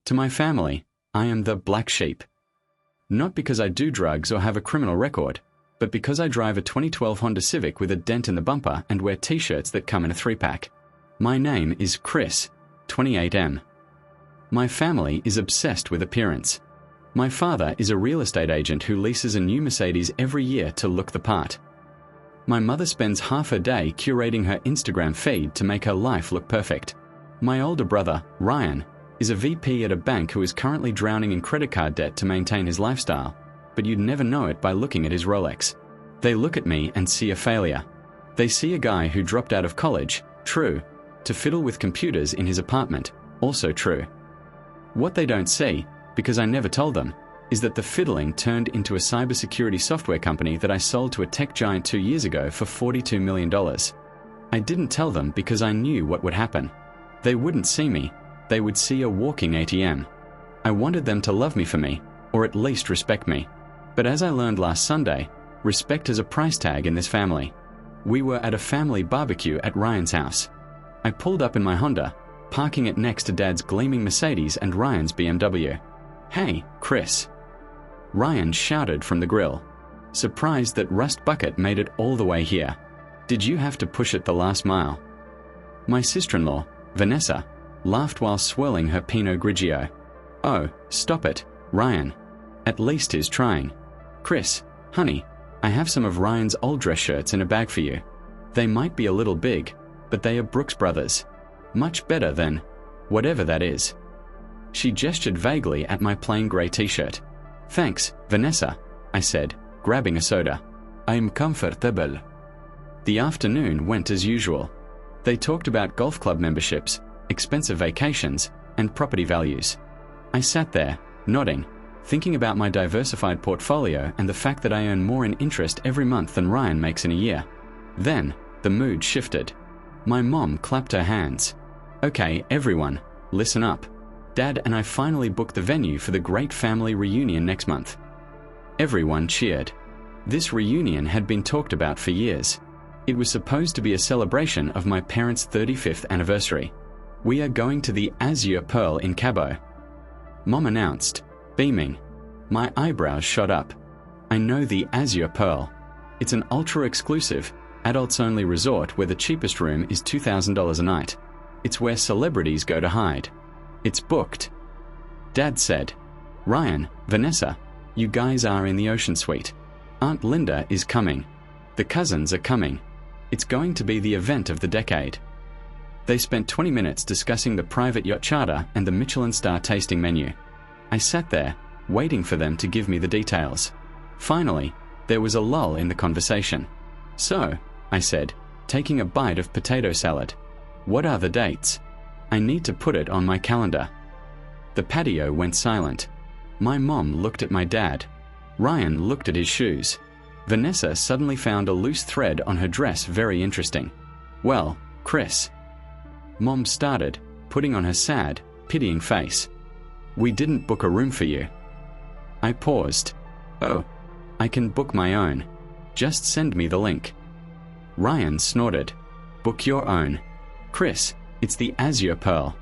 To my family, I am the black sheep. Not because I do drugs or have a criminal record, but because I drive a 2012 Honda Civic with a dent in the bumper and wear t-shirts that come in a 3-pack. My name is Chris, 28M. My family is obsessed with appearance. My father is a real estate agent who leases a new Mercedes every year to look the part. My mother spends half her day curating her Instagram feed to make her life look perfect. My older brother, Ryan, is a VP at a bank who is currently drowning in credit card debt to maintain his lifestyle, but you'd never know it by looking at his Rolex. They look at me and see a failure. They see a guy who dropped out of college, true, to fiddle with computers in his apartment, also true. What they don't see, because I never told them, is that the fiddling turned into a cybersecurity software company that I sold to a tech giant 2 years ago for $42 million. I didn't tell them because I knew what would happen. They wouldn't see me. They would see a walking ATM. I wanted them to love me for me, or at least respect me. But as I learned last Sunday, respect is a price tag in this family. We were at a family barbecue at Ryan's house. I pulled up in my Honda, parking it next to Dad's gleaming Mercedes and Ryan's BMW. "Hey, Chris." Ryan shouted from the grill, surprised that Rust Bucket made it all the way here. "Did you have to push it the last mile?" My sister-in-law, Vanessa, laughed while swirling her Pinot Grigio. "Oh, stop it, Ryan. At least he's trying." "Chris, honey, I have some of Ryan's old dress shirts in a bag for you. They might be a little big, but they are Brooks Brothers. Much better than whatever that is." She gestured vaguely at my plain grey t-shirt. "Thanks, Vanessa," I said, grabbing a soda. "I'm comfortable." The afternoon went as usual. They talked about golf club memberships, expensive vacations, and property values. I sat there, nodding, thinking about my diversified portfolio and the fact that I earn more in interest every month than Ryan makes in a year. Then, the mood shifted. My mom clapped her hands. "Okay, everyone, listen up. Dad and I finally booked the venue for the great family reunion next month." Everyone cheered. This reunion had been talked about for years. It was supposed to be a celebration of my parents' 35th anniversary. "We are going to the Azure Pearl in Cabo," Mom announced, beaming. My eyebrows shot up. "I know the Azure Pearl. It's an ultra-exclusive, adults-only resort where the cheapest room is $2,000 a night. It's where celebrities go to hide. It's booked." Dad said, "Ryan, Vanessa, you guys are in the ocean suite. Aunt Linda is coming. The cousins are coming. It's going to be the event of the decade." They spent 20 minutes discussing the private yacht charter and the Michelin star tasting menu. I sat there, waiting for them to give me the details. Finally, there was a lull in the conversation. "So," I said, taking a bite of potato salad, "what are the dates? I need to put it on my calendar." The patio went silent. My mom looked at my dad. Ryan looked at his shoes. Vanessa suddenly found a loose thread on her dress very interesting. "Well, Chris," Mom started, putting on her sad, pitying face, "we didn't book a room for you." I paused. "Oh, I can book my own. Just send me the link." Ryan snorted. "Book your own. Chris, it's the Azure Pearl.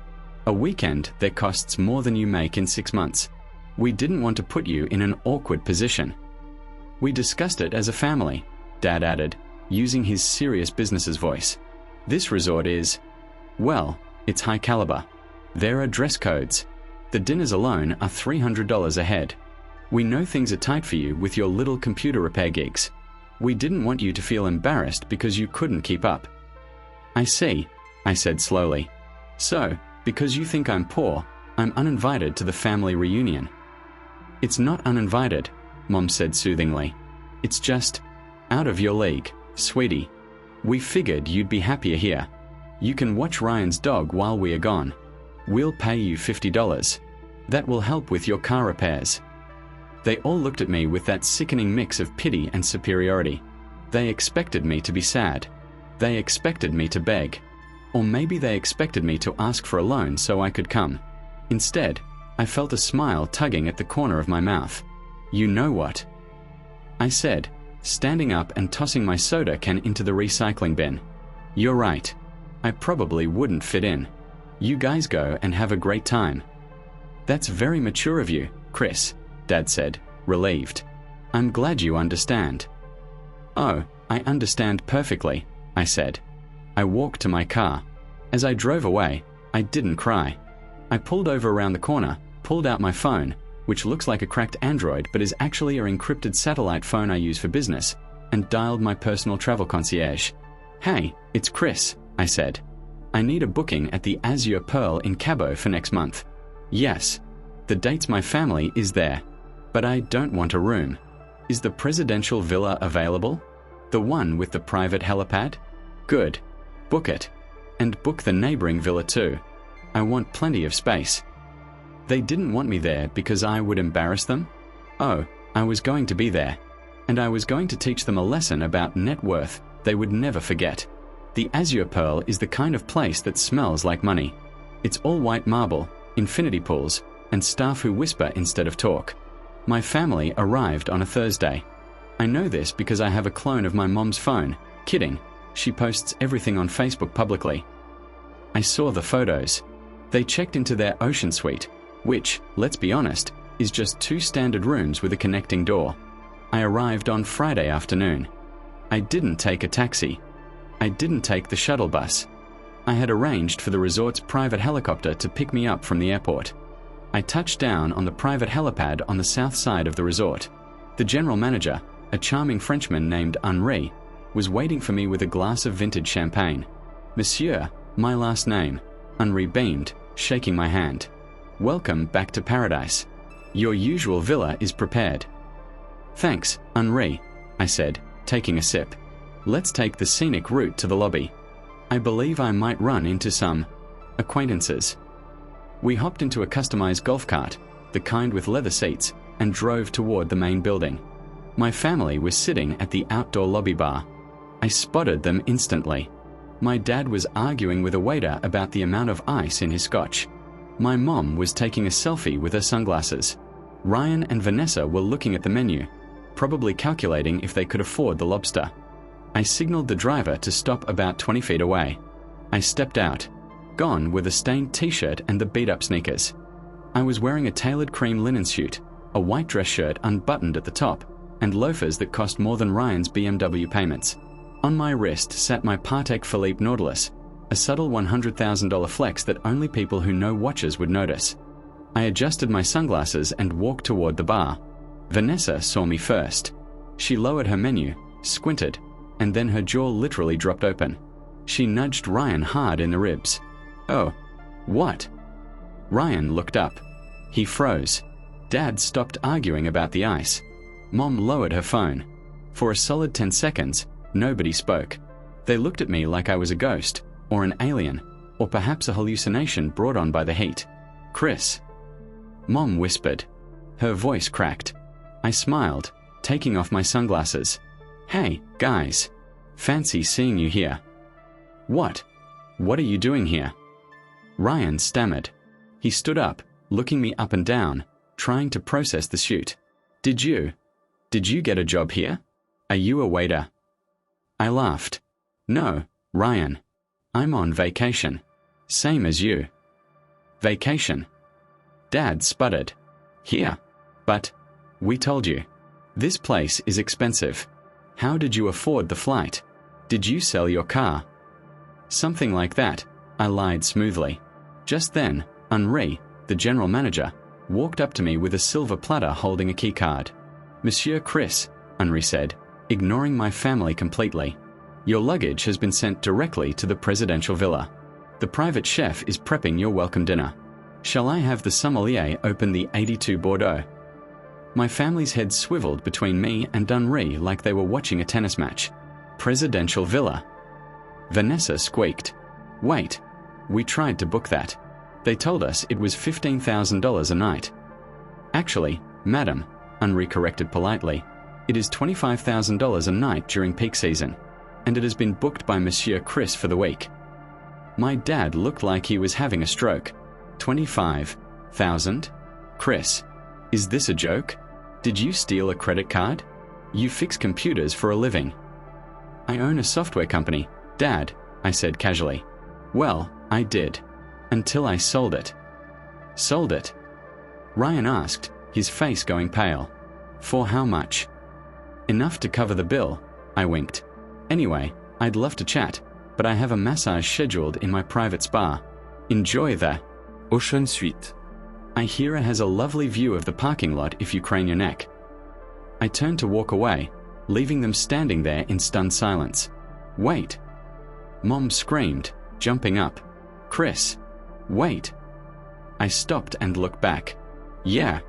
A weekend that costs more than you make in 6 months. We didn't want to put you in an awkward position." "We discussed it as a family," Dad added, using his serious business's voice. "This resort is, well, it's high caliber. There are dress codes. The dinners alone are $300 a head. We know things are tight for you with your little computer repair gigs. We didn't want you to feel embarrassed because you couldn't keep up." "I see," I said slowly. "So, because you think I'm poor, I'm uninvited to the family reunion." "It's not uninvited," Mom said soothingly. "It's just out of your league, sweetie. We figured you'd be happier here. You can watch Ryan's dog while we are gone. We'll pay you $50. That will help with your car repairs." They all looked at me with that sickening mix of pity and superiority. They expected me to be sad. They expected me to beg. Or maybe they expected me to ask for a loan so I could come. Instead, I felt a smile tugging at the corner of my mouth. "You know what?" I said, standing up and tossing my soda can into the recycling bin. "You're right. I probably wouldn't fit in. You guys go and have a great time." That's very mature of you, Chris, Dad said, relieved. I'm glad you understand. Oh, I understand perfectly, I said. I walked to my car. As I drove away, I didn't cry. I pulled over around the corner, pulled out my phone, which looks like a cracked Android but is actually an encrypted satellite phone I use for business, and dialed my personal travel concierge. Hey, it's Chris, I said. I need a booking at the Azure Pearl in Cabo for next month. Yes. The dates my family is there. But I don't want a room. Is the presidential villa available? The one with the private helipad? Good. Book it. And book the neighboring villa too. I want plenty of space. They didn't want me there because I would embarrass them? Oh, I was going to be there. And I was going to teach them a lesson about net worth they would never forget. The Azure Pearl is the kind of place that smells like money. It's all white marble, infinity pools, and staff who whisper instead of talk. My family arrived on a Thursday. I know this because I have a clone of my mom's phone. Kidding. She posts everything on Facebook publicly. I saw the photos. They checked into their ocean suite, which, let's be honest, is just 2 standard rooms with a connecting door. I arrived on Friday afternoon. I didn't take a taxi. I didn't take the shuttle bus. I had arranged for the resort's private helicopter to pick me up from the airport. I touched down on the private helipad on the south side of the resort. The general manager, a charming Frenchman named Henri, was waiting for me with a glass of vintage champagne. Monsieur, my last name, Henri beamed, shaking my hand. Welcome back to paradise. Your usual villa is prepared. Thanks, Henri, I said, taking a sip. Let's take the scenic route to the lobby. I believe I might run into some acquaintances. We hopped into a customized golf cart, the kind with leather seats, and drove toward the main building. My family was sitting at the outdoor lobby bar. I spotted them instantly. My dad was arguing with a waiter about the amount of ice in his scotch. My mom was taking a selfie with her sunglasses. Ryan and Vanessa were looking at the menu, probably calculating if they could afford the lobster. I signaled the driver to stop about 20 feet away. I stepped out. Gone were the stained t-shirt and the beat-up sneakers. I was wearing a tailored cream linen suit, a white dress shirt unbuttoned at the top, and loafers that cost more than Ryan's BMW payments. On my wrist sat my Patek Philippe Nautilus, a subtle $100,000 flex that only people who know watches would notice. I adjusted my sunglasses and walked toward the bar. Vanessa saw me first. She lowered her menu, squinted, and then her jaw literally dropped open. She nudged Ryan hard in the ribs. Oh, what? Ryan looked up. He froze. Dad stopped arguing about the ice. Mom lowered her phone. For a solid 10 seconds, nobody spoke. They looked at me like I was a ghost, or an alien, or perhaps a hallucination brought on by the heat. Chris. Mom whispered. Her voice cracked. I smiled, taking off my sunglasses. Hey, guys. Fancy seeing you here. What? What are you doing here? Ryan stammered. He stood up, looking me up and down, trying to process the shoot. Did you get a job here? Are you a waiter? I laughed. No, Ryan. I'm on vacation. Same as you. Vacation. Dad sputtered. Here. But, we told you. This place is expensive. How did you afford the flight? Did you sell your car? Something like that, I lied smoothly. Just then, Henri, the general manager, walked up to me with a silver platter holding a keycard. Monsieur Chris, Henri said, ignoring my family completely. Your luggage has been sent directly to the presidential villa. The private chef is prepping your welcome dinner. Shall I have the sommelier open the 82 Bordeaux? My family's heads swiveled between me and Henri like they were watching a tennis match. Presidential villa. Vanessa squeaked. Wait, we tried to book that. They told us it was $15,000 a night. Actually, madam, Henri corrected politely, it is $25,000 a night during peak season, and it has been booked by Monsieur Chris for the week. My dad looked like he was having a stroke. 25,000? Chris, is this a joke? Did you steal a credit card? You fix computers for a living. I own a software company, Dad, I said casually. Well, I did. Until I sold it. Sold it? Ryan asked, his face going pale. For how much? Enough to cover the bill, I winked. Anyway, I'd love to chat, but I have a massage scheduled in my private spa. Enjoy the Ocean Suite. I hear it has a lovely view of the parking lot if you crane your neck. I turned to walk away, leaving them standing there in stunned silence. Wait! Mom screamed, jumping up. Chris! Wait! I stopped and looked back. Yeah.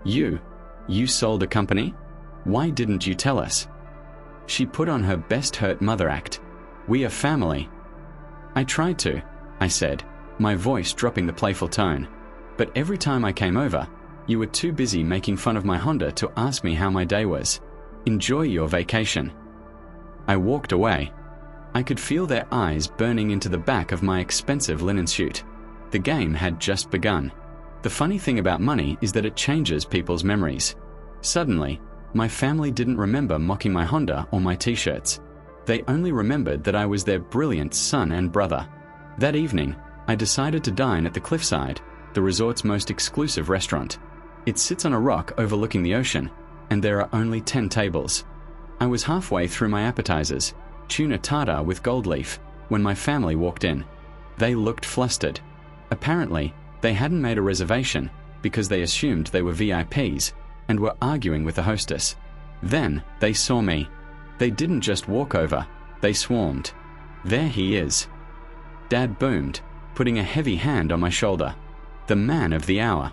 You sold a company? Why didn't you tell us? She put on her best hurt mother act. We are family. I tried to, I said, my voice dropping the playful tone. But every time I came over, you were too busy making fun of my Honda to ask me how my day was. Enjoy your vacation. I walked away. I could feel their eyes burning into the back of my expensive linen suit. The game had just begun. The funny thing about money is that it changes people's memories. Suddenly, my family didn't remember mocking my Honda or my t-shirts. They only remembered that I was their brilliant son and brother. That evening, I decided to dine at the Cliffside, the resort's most exclusive restaurant. It sits on a rock overlooking the ocean, and there are only 10 tables. I was halfway through my appetizers, tuna tartar with gold leaf, when my family walked in. They looked flustered. Apparently, they hadn't made a reservation because they assumed they were VIPs and were arguing with the hostess. Then they saw me. They didn't just walk over, they swarmed. There he is. Dad boomed, putting a heavy hand on my shoulder. The man of the hour.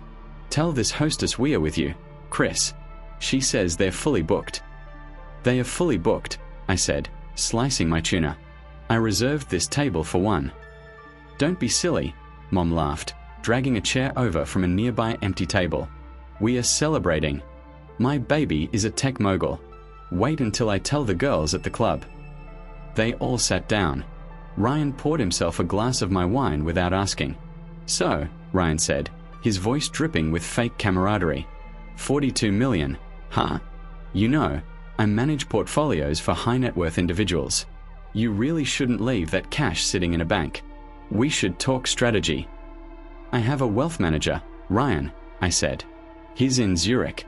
Tell this hostess we are with you, Chris. She says they're fully booked. They are fully booked, I said, slicing my tuna. I reserved this table for one. Don't be silly, Mom laughed, dragging a chair over from a nearby empty table. We are celebrating. My baby is a tech mogul. Wait until I tell the girls at the club. They all sat down. Ryan poured himself a glass of my wine without asking. So, Ryan said, his voice dripping with fake camaraderie. 42 million, huh? You know, I manage portfolios for high net worth individuals. You really shouldn't leave that cash sitting in a bank. We should talk strategy. I have a wealth manager, Ryan, I said. He's in Zurich.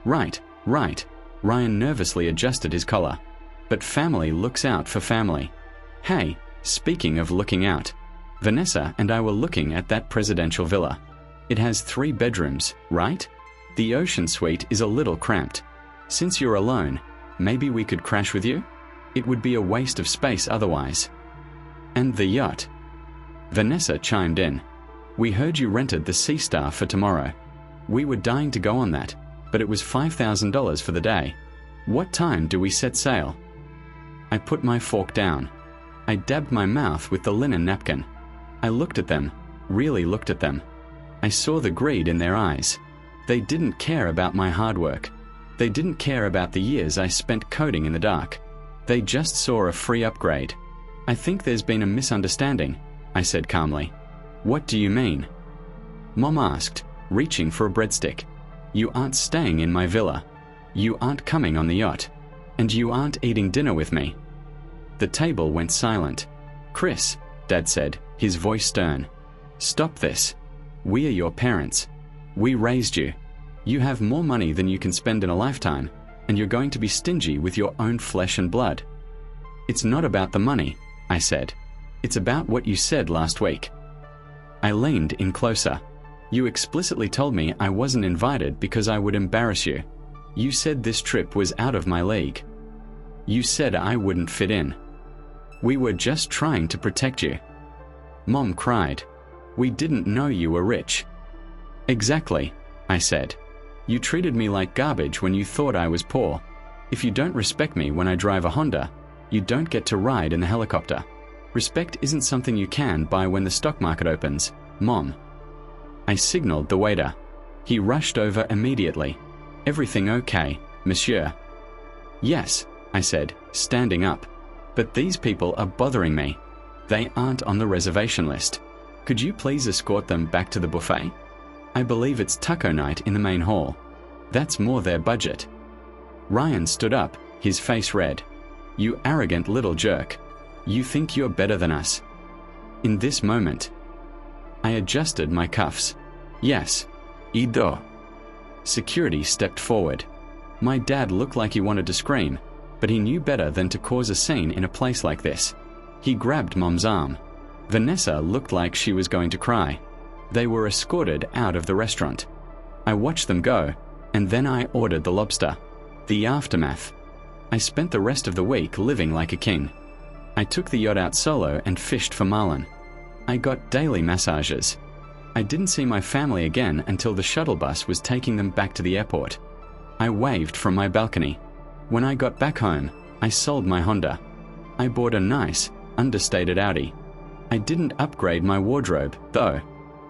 Right. Ryan nervously adjusted his collar. But family looks out for family. Hey, speaking of looking out, Vanessa and I were looking at that presidential villa. It has 3 bedrooms, right? The ocean suite is a little cramped. Since you're alone, maybe we could crash with you? It would be a waste of space otherwise. And the yacht. Vanessa chimed in. We heard you rented the Sea Star for tomorrow. We were dying to go on that, but it was $5,000 for the day. What time do we set sail? I put my fork down. I dabbed my mouth with the linen napkin. I looked at them, really looked at them. I saw the greed in their eyes. They didn't care about my hard work. They didn't care about the years I spent coding in the dark. They just saw a free upgrade. I think there's been a misunderstanding, I said calmly. What do you mean? Mom asked, reaching for a breadstick. You aren't staying in my villa. You aren't coming on the yacht. And you aren't eating dinner with me. The table went silent. Chris, Dad said, his voice stern. Stop this. We are your parents. We raised you. You have more money than you can spend in a lifetime, and you're going to be stingy with your own flesh and blood. It's not about the money, I said. It's about what you said last week. I leaned in closer. You explicitly told me I wasn't invited because I would embarrass you. You said this trip was out of my league. You said I wouldn't fit in. We were just trying to protect you. Mom cried. We didn't know you were rich. Exactly, I said. You treated me like garbage when you thought I was poor. If you don't respect me when I drive a Honda, you don't get to ride in the helicopter. Respect isn't something you can buy when the stock market opens, Mom. I signaled the waiter. He rushed over immediately. Everything okay, monsieur? Yes, I said, standing up. But these people are bothering me. They aren't on the reservation list. Could you please escort them back to the buffet? I believe it's taco night in the main hall. That's more their budget. Ryan stood up, his face red. You arrogant little jerk. You think you're better than us. In this moment, I adjusted my cuffs. Yes, Ido. Security stepped forward. My dad looked like he wanted to scream, but he knew better than to cause a scene in a place like this. He grabbed Mom's arm. Vanessa looked like she was going to cry. They were escorted out of the restaurant. I watched them go, and then I ordered the lobster. The aftermath. I spent the rest of the week living like a king. I took the yacht out solo and fished for marlin. I got daily massages. I didn't see my family again until the shuttle bus was taking them back to the airport. I waved from my balcony. When I got back home, I sold my Honda. I bought a nice, understated Audi. I didn't upgrade my wardrobe, though.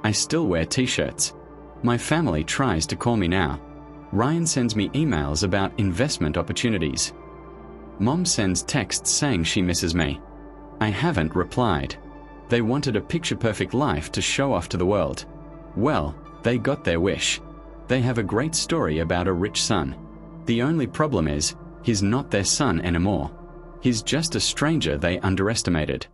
I still wear t-shirts. My family tries to call me now. Ryan sends me emails about investment opportunities. Mom sends texts saying she misses me. I haven't replied. They wanted a picture-perfect life to show off to the world. Well, they got their wish. They have a great story about a rich son. The only problem is, he's not their son anymore. He's just a stranger they underestimated.